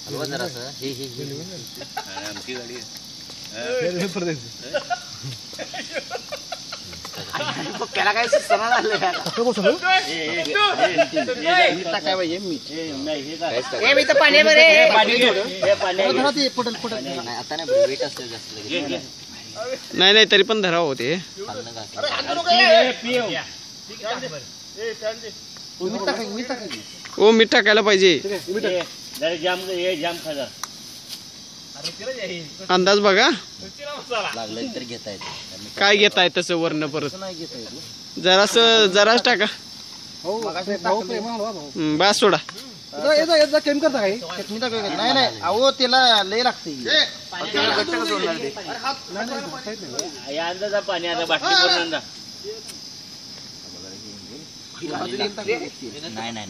हलवा जरासं हे आमची गाडी त्याला काय सुचना झालं मी तर पाणी बरे आता नाही वेट असलं जास्त नाही नाही तरी पण धराव होते ओ मीठ टाकायला पाहिजे अंदाज बघा लागलं तर घेता येते काय घेताय तसं वर्ण परत जराच टाका बस सोडा कमी करता काय नाही नाही अहो त्याला लय लागते पाणी आता बाटली नाही नाही